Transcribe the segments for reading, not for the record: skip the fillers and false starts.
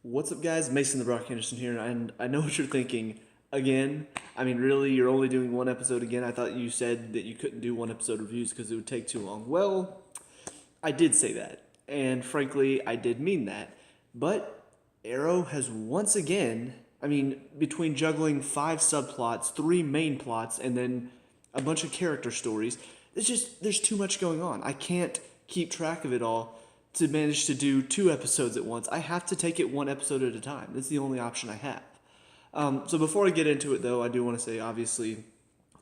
What's up, guys? Mason the Brock Henderson here, and I know what you're thinking. Again, I mean, really, you're only doing one episode again. I thought you said that you couldn't do one episode reviews because it would take too long. Well, I did say that, and frankly, I did mean that. But Arrow has once again, I mean, between juggling 5 subplots, 3 main plots, and then a bunch of character stories, there's too much going on. I can't keep track of it all to manage to do 2 episodes at once. I have to take it 1 episode at a time. That's the only option I have. So before I get into it, though, I do want to say, obviously,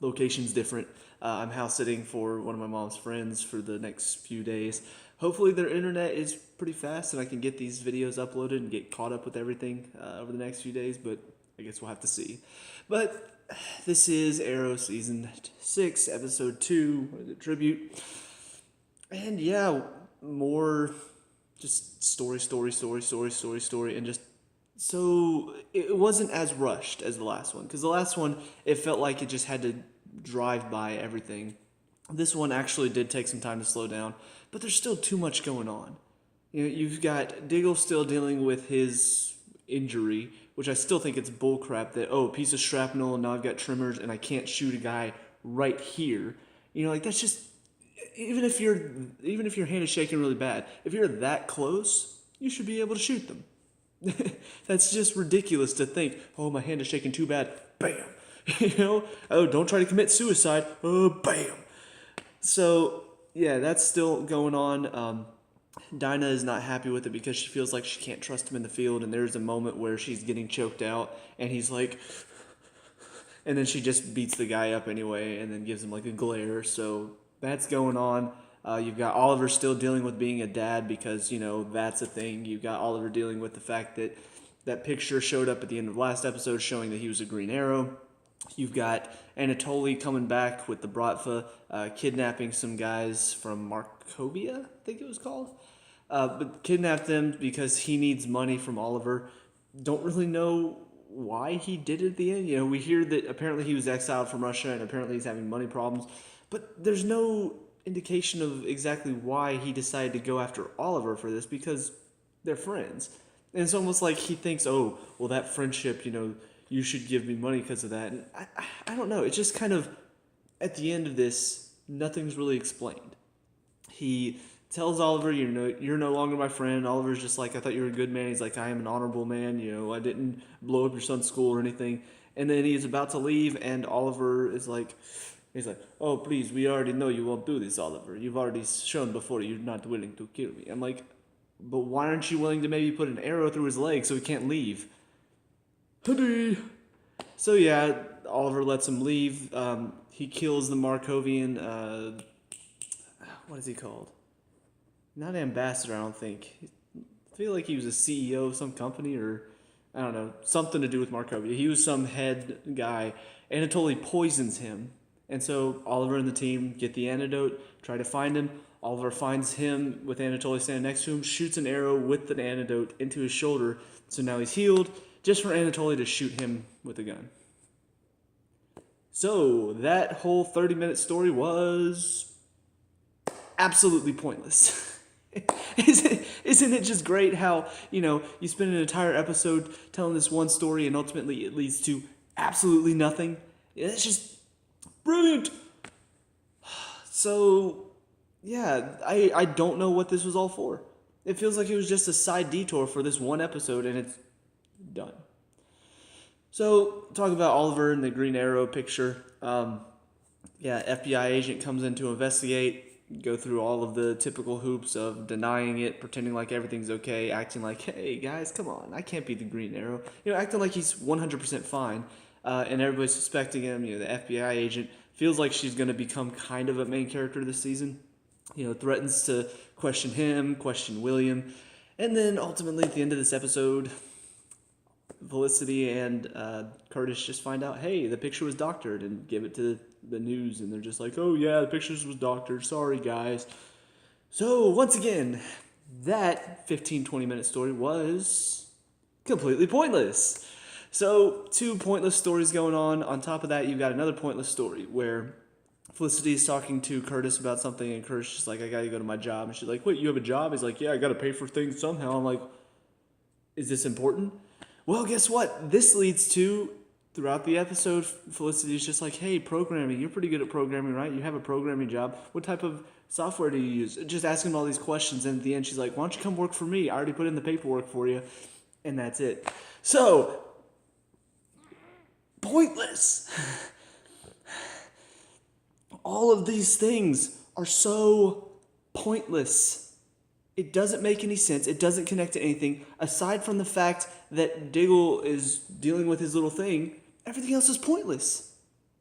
location's different. I'm house sitting for one of my mom's friends for the next few days. Hopefully their internet is pretty fast and I can get these videos uploaded and get caught up with everything over the next few days, but I guess we'll have to see. But this is Arrow Season 6, Episode 2, the tribute. And yeah, more just story, and just so it wasn't as rushed as the last one, because the last one, it felt like it just had to drive by everything. This one actually did take some time to slow down, but there's still too much going on. You know, you've got Diggle still dealing with his injury, which I still think it's bullcrap that, oh, piece of shrapnel and now I've got tremors and I can't shoot a guy right here. You know, like that's just, even if your hand is shaking really bad, if you're that close, you should be able to shoot them. That's just ridiculous to think, oh, my hand is shaking too bad, bam. You know, oh, don't try to commit suicide, oh, bam. So, yeah, that's still going on. Dinah is not happy with it because she feels like she can't trust him in the field, and there's a moment where she's getting choked out, and he's like, and then she just beats the guy up anyway, and then gives him like a glare, so that's going on. You've got Oliver still dealing with being a dad because, you know, that's a thing. You've got Oliver dealing with the fact that that picture showed up at the end of the last episode showing that he was a Green Arrow. You've got Anatoly coming back with the Bratva, kidnapping some guys from Markovia, I think it was called. But kidnapped them because he needs money from Oliver. Don't really know why he did it at the end. You know, we hear that apparently he was exiled from Russia and apparently he's having money problems. But there's no indication of exactly why he decided to go after Oliver for this, because they're friends. And it's almost like he thinks, oh, well, that friendship, you know, you should give me money because of that. And I don't know. It's just kind of, at the end of this, nothing's really explained. He tells Oliver, you know, you're no longer my friend. Oliver's just like, I thought you were a good man. He's like, I am an honorable man. You know, I didn't blow up your son's school or anything. And then he's about to leave, and Oliver is like, he's like, oh, please, we already know you won't do this, Oliver. You've already shown before you're not willing to kill me. I'm like, but why aren't you willing to maybe put an arrow through his leg so he can't leave? Hoodie. So yeah, Oliver lets him leave. He kills the Markovian, what is he called? Not ambassador, I don't think. I feel like he was a CEO of some company, or I don't know, something to do with Markovia. He was some head guy. Anatoly poisons him. And so Oliver and the team get the antidote, try to find him. Oliver finds him with Anatoly standing next to him, shoots an arrow with the antidote into his shoulder. So now he's healed, just for Anatoly to shoot him with a gun. So that whole 30-minute story was absolutely pointless. Isn't it just great how, you know, you spend an entire episode telling this one story and ultimately it leads to absolutely nothing? It's just brilliant. So, yeah, I don't know what this was all for. It feels like it was just a side detour for this one episode, and it's done. So, talk about Oliver and the Green Arrow picture. FBI agent comes in to investigate, go through all of the typical hoops of denying it, pretending like everything's okay, acting like, hey, guys, come on, I can't be the Green Arrow. You know, acting like he's 100% fine. And everybody's suspecting him. You know, the FBI agent feels like she's going to become kind of a main character this season. You know, threatens to question him, question William. And then ultimately at the end of this episode, Felicity and Curtis just find out, hey, the picture was doctored, and give it to the news. And they're just like, oh, yeah, the picture was doctored. Sorry, guys. So, once again, that 15-20-minute story was completely pointless. So, 2 pointless stories going on. On top of that, you've got another pointless story where Felicity is talking to Curtis about something, and Curtis is just like, I gotta go to my job. And she's like, wait, you have a job? He's like, yeah, I gotta pay for things somehow. I'm like, Is this important? Well, guess what? This leads to, throughout the episode, Felicity's just like, hey, programming, you're pretty good at programming, right? You have a programming job. What type of software do you use? Just asking all these questions, and at the end she's like, why don't you come work for me? I already put in the paperwork for you. And that's it. So, pointless. All of these things are so pointless. It doesn't make any sense. It doesn't connect to anything. Aside from the fact that Diggle is dealing with his little thing, everything else is pointless.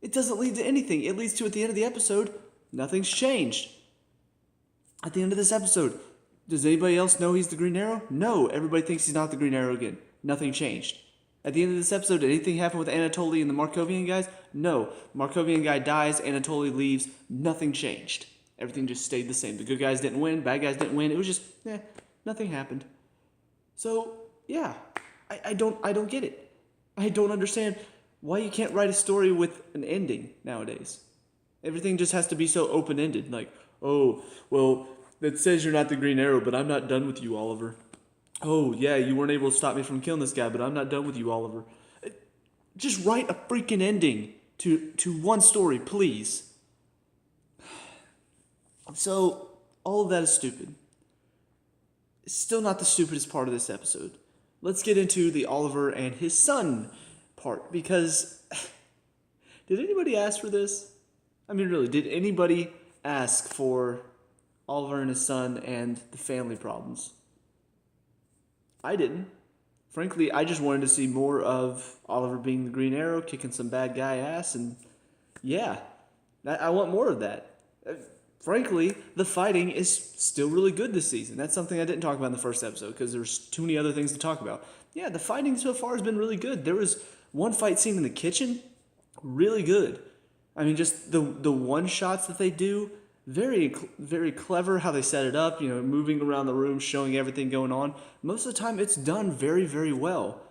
It doesn't lead to anything. It leads to, at the end of the episode, nothing's changed. At the end of this episode, does anybody else know he's the Green Arrow? No, everybody thinks he's not the Green Arrow again. Nothing changed. At the end of this episode, did anything happen with Anatoly and the Markovian guys? No. Markovian guy dies, Anatoly leaves, nothing changed. Everything just stayed the same. The good guys didn't win, bad guys didn't win. It was just, nothing happened. So, yeah, I don't get it. I don't understand why you can't write a story with an ending nowadays. Everything just has to be so open-ended. Like, oh, well, that says you're not the Green Arrow, but I'm not done with you, Oliver. Oh, yeah, you weren't able to stop me from killing this guy, but I'm not done with you, Oliver. Just write a freaking ending to one story, please. So, all of that is stupid. It's still not the stupidest part of this episode. Let's get into the Oliver and his son part, because did anybody ask for this? I mean, really, did anybody ask for Oliver and his son and the family problems? I didn't. Frankly, I just wanted to see more of Oliver being the Green Arrow, kicking some bad guy ass, and yeah, I want more of that. Frankly, the fighting is still really good this season. That's something I didn't talk about in the first episode because there's too many other things to talk about. Yeah, the fighting so far has been really good. There was one fight scene in the kitchen, really good. I mean, just the one shots that they do, very, very clever how they set it up, moving around the room, showing everything going on. Most of the time, it's done very, very well.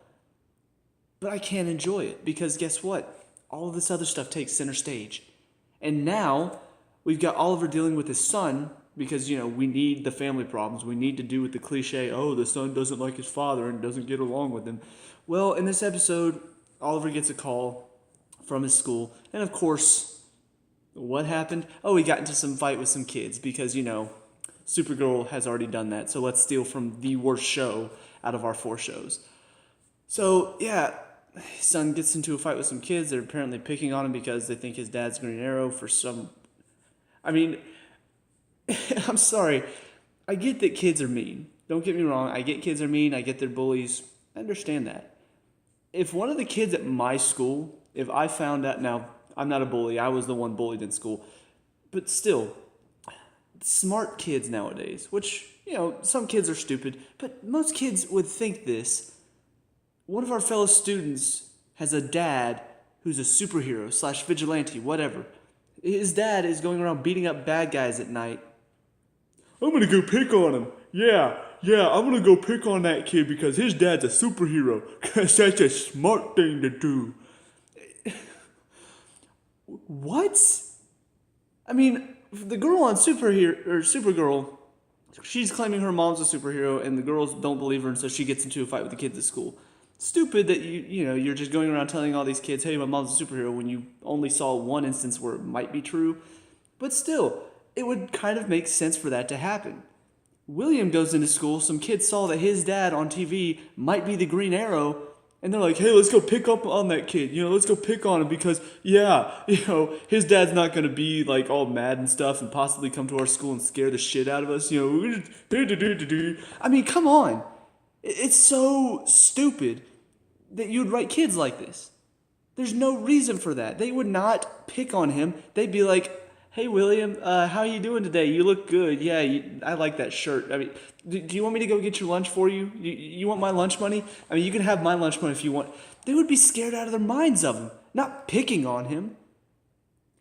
But I can't enjoy it because guess what? All of this other stuff takes center stage. And now, we've got Oliver dealing with his son because, we need the family problems. We need to do with the cliche, oh, the son doesn't like his father and doesn't get along with him. Well, in this episode, Oliver gets a call from his school. And of course, what happened? Oh, he got into some fight with some kids because, Supergirl has already done that. So let's steal from the worst show out of our 4 shows. So, yeah, his son gets into a fight with some kids. They're apparently picking on him because they think his dad's Green Arrow for some... I mean, I'm sorry. I get that kids are mean. Don't get me wrong. I get kids are mean. I get they're bullies. I understand that. If one of the kids at my school, if I found out... Now, I'm not a bully. I was the one bullied in school. But still, smart kids nowadays, which, some kids are stupid, but most kids would think this. One of our fellow students has a dad who's a superhero / vigilante, whatever. His dad is going around beating up bad guys at night. I'm going to go pick on him. Yeah, I'm going to go pick on that kid because his dad's a superhero. Because that's a smart thing to do. What? I mean, the girl on Supergirl, she's claiming her mom's a superhero, and the girls don't believe her, and so she gets into a fight with the kids at school. Stupid that you're just going around telling all these kids, hey, my mom's a superhero, when you only saw one instance where it might be true. But still, it would kind of make sense for that to happen. William goes into school, some kids saw that his dad on TV might be the Green Arrow, and they're like, hey, let's go pick up on that kid. Let's go pick on him because, his dad's not going to be, like, all mad and stuff and possibly come to our school and scare the shit out of us. I mean, come on. It's so stupid that you'd write kids like this. There's no reason for that. They would not pick on him. They'd be like, hey, William, how you doing today? You look good. Yeah, I like that shirt. I mean, do you want me to go get your lunch for you? You want my lunch money? I mean, you can have my lunch money if you want. They would be scared out of their minds of him, not picking on him.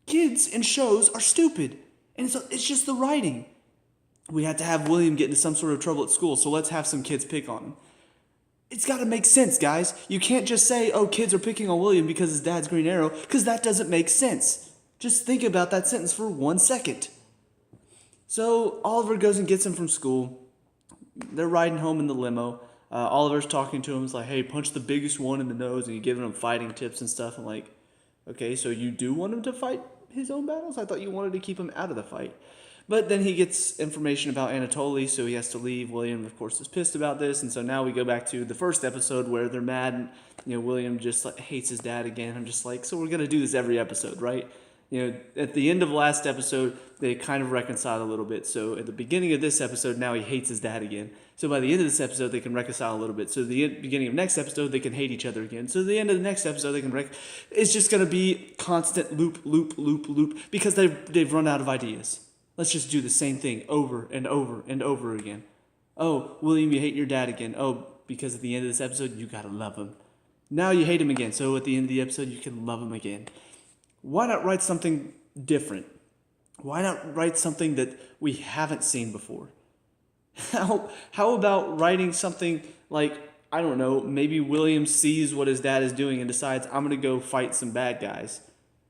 Kids in shows are stupid, and it's just the writing. We had to have William get into some sort of trouble at school, so let's have some kids pick on him. It's got to make sense, guys. You can't just say, oh, kids are picking on William because his dad's Green Arrow, because that doesn't make sense. Just think about that sentence for 1 second. So Oliver goes and gets him from school. They're riding home in the limo. Oliver's talking to him. It's like, hey, punch the biggest one in the nose, and you're giving him fighting tips and stuff. I'm like, okay, so you do want him to fight his own battles? I thought you wanted to keep him out of the fight. But then he gets information about Anatoly, so he has to leave. William, of course, is pissed about this, and so now we go back to the first episode where they're mad, and William just like hates his dad again. I'm just like, so we're gonna do this every episode, right? At the end of last episode, they kind of reconcile a little bit. So at the beginning of this episode, now he hates his dad again. So by the end of this episode, they can reconcile a little bit. So the beginning of next episode, they can hate each other again. So the end of the next episode, they can it's just going to be constant loop, because they've run out of ideas. Let's just do the same thing over and over and over again. Oh, William, you hate your dad again. Oh, because at the end of this episode, you got to love him. Now you hate him again. So at the end of the episode, you can love him again. Why not write something different? Why not write something that we haven't seen before? How about writing something like, I don't know, maybe William sees what his dad is doing and decides, I'm going to go fight some bad guys.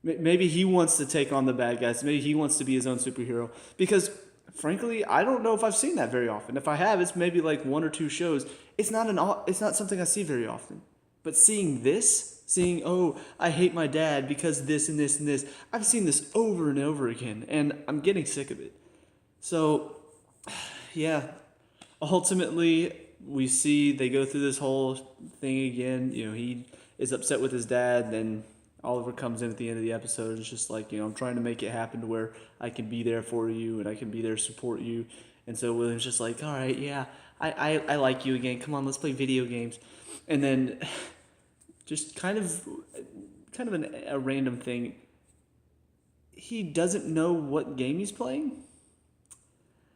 Maybe he wants to take on the bad guys. Maybe he wants to be his own superhero. Because, frankly, I don't know if I've seen that very often. If I have, it's maybe like one or two shows. It's not something I see very often. But seeing, oh, I hate my dad because this and this and this, I've seen this over and over again, and I'm getting sick of it. So, yeah, ultimately, we see they go through this whole thing again. He is upset with his dad, then Oliver comes in at the end of the episode and it's just like, I'm trying to make it happen to where I can be there for you and I can be there to support you. And so William's just like, all right, yeah, I like you again. Come on, let's play video games. And then just kind of a random thing. He doesn't know what game he's playing.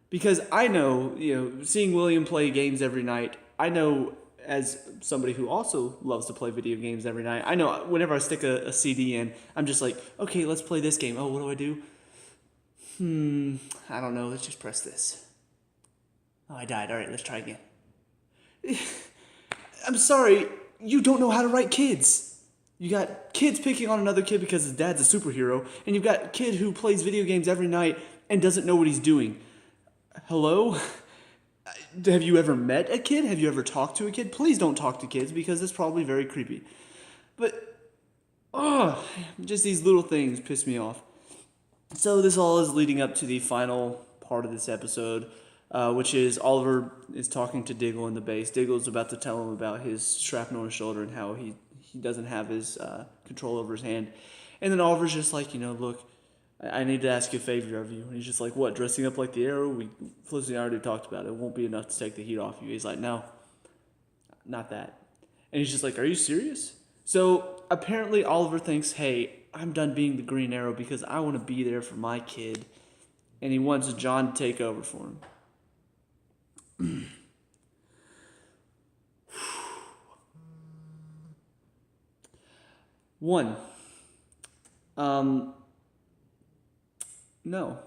Because I know, seeing William play games every night, I know as somebody who also loves to play video games every night, I know whenever I stick a CD in, I'm just like, okay, let's play this game. Oh, what do? I don't know. Let's just press this. Oh, I died. All right, let's try again. I'm sorry. You don't know how to write kids. You got kids picking on another kid because his dad's a superhero, and you've got a kid who plays video games every night and doesn't know what he's doing. Hello? Have you ever met a kid? Have you ever talked to a kid? Please don't talk to kids because it's probably very creepy. But, just these little things piss me off. So this all is leading up to the final part of this episode, which is Oliver is talking to Diggle in the base. Diggle's about to tell him about his shrapnel on his shoulder and how he doesn't have his control over his hand. And then Oliver's just like, look, I need to ask you a favor of you. And he's just like, what, dressing up like the Arrow? Felicity already talked about it. It won't be enough to take the heat off you. He's like, no, not that. And he's just like, are you serious? So apparently Oliver thinks, hey, I'm done being the Green Arrow because I want to be there for my kid. And he wants John to take over for him. One. No.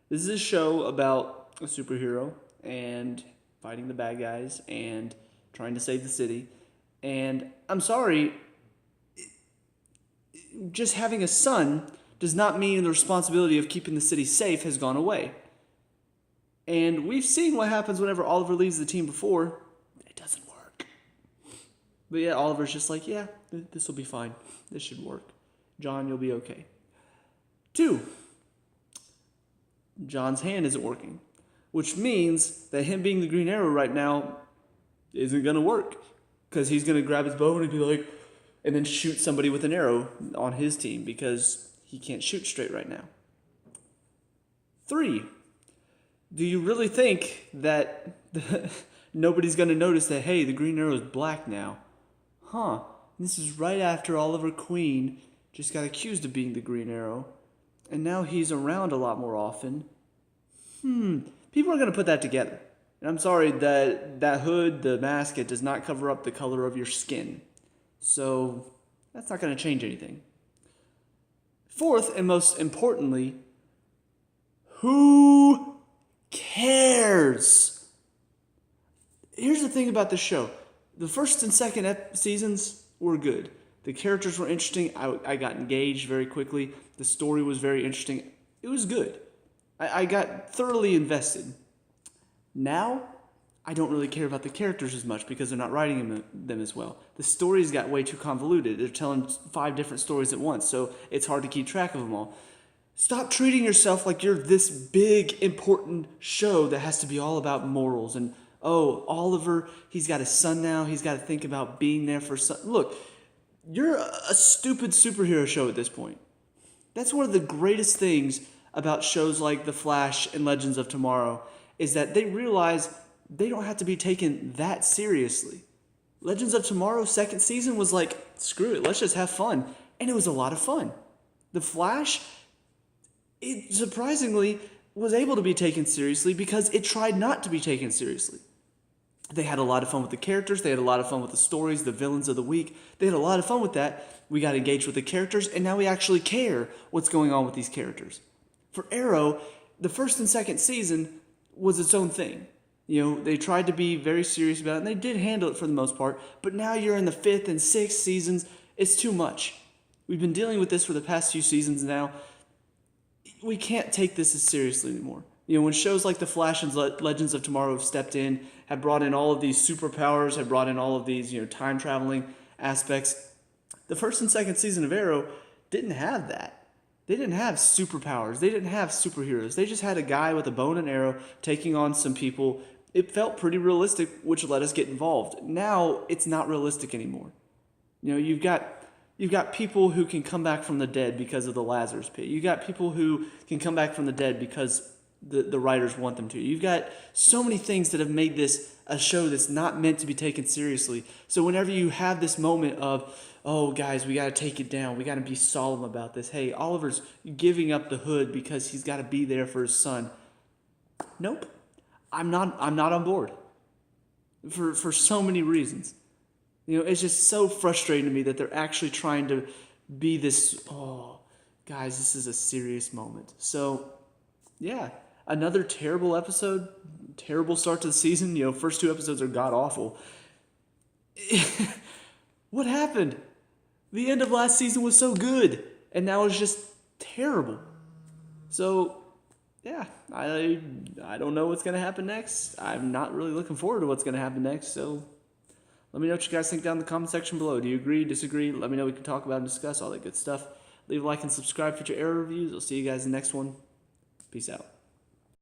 This is a show about a superhero and fighting the bad guys and trying to save the city. And I'm sorry, just having a son does not mean the responsibility of keeping the city safe has gone away. And we've seen what happens whenever Oliver leaves the team before. It doesn't work. But yeah, Oliver's just like, yeah, this will be fine. This should work. John, you'll be okay. 2. John's hand isn't working, which means that him being the Green Arrow right now isn't going to work because he's going to grab his bow and be like, and then shoot somebody with an arrow on his team because he can't shoot straight right now. 3, do you really think that nobody's going to notice that, hey, the Green Arrow is black now? This is right after Oliver Queen just got accused of being the Green Arrow. And now he's around a lot more often. People are going to put that together. And I'm sorry, that hood, the mask, it does not cover up the color of your skin. So that's not going to change anything. 4th, and most importantly, who cares? Here's the thing about the show. The first and second seasons were good. The characters were interesting. I got engaged very quickly. The story was very interesting. It was good. I got thoroughly invested. Now, I don't really care about the characters as much because they're not writing them as well. The stories got way too convoluted. They're telling 5 different stories at once, so it's hard to keep track of them all. Stop treating yourself like you're this big, important show that has to be all about morals. And, oh, Oliver, he's got a son now. He's got to think about being there for his son. Look, you're a stupid superhero show at this point. That's one of the greatest things about shows like The Flash and Legends of Tomorrow is that they realize they don't have to be taken that seriously. Legends of Tomorrow 2nd season was like, screw it, let's just have fun. And it was a lot of fun. The Flash, it surprisingly was able to be taken seriously because it tried not to be taken seriously. They had a lot of fun with the characters. They had a lot of fun with the stories, the villains of the week. They had a lot of fun with that. We got engaged with the characters, and now we actually care what's going on with these characters. For Arrow, the 1st and 2nd season was its own thing. You know, they tried to be very serious about it, and they did handle it for the most part. But now you're in the 5th and 6th seasons. It's too much. We've been dealing with this for the past few seasons now. We can't take this as seriously anymore. You know, when shows like The Flash and Legends of Tomorrow have stepped in, have brought in all of these superpowers, have brought in all of these, time traveling aspects, the 1st and 2nd season of Arrow didn't have that. They didn't have superpowers. They didn't have superheroes. They just had a guy with a bow and arrow taking on some people. It felt pretty realistic, which let us get involved. Now it's not realistic anymore. You know, you've got people who can come back from the dead because of the Lazarus pit. You've got people who can come back from the dead because the writers want them to. You've got so many things that have made this a show that's not meant to be taken seriously. So whenever you have this moment of, oh, guys, we got to take it down. We got to be solemn about this. Hey, Oliver's giving up the hood because he's got to be there for his son. Nope. I'm not on board. For so many reasons. You know, it's just so frustrating to me that they're actually trying to be this, oh, guys, this is a serious moment. So, yeah, another terrible episode, terrible start to the season. You know, first 2 episodes are god-awful. What happened? The end of last season was so good, and now it's just terrible. So, yeah, I don't know what's going to happen next. I'm not really looking forward to what's going to happen next, so let me know what you guys think down in the comment section below. Do you agree, disagree? Let me know. We can talk about and discuss all that good stuff. Leave a like and subscribe for future Arrow reviews. I'll see you guys in the next one. Peace out.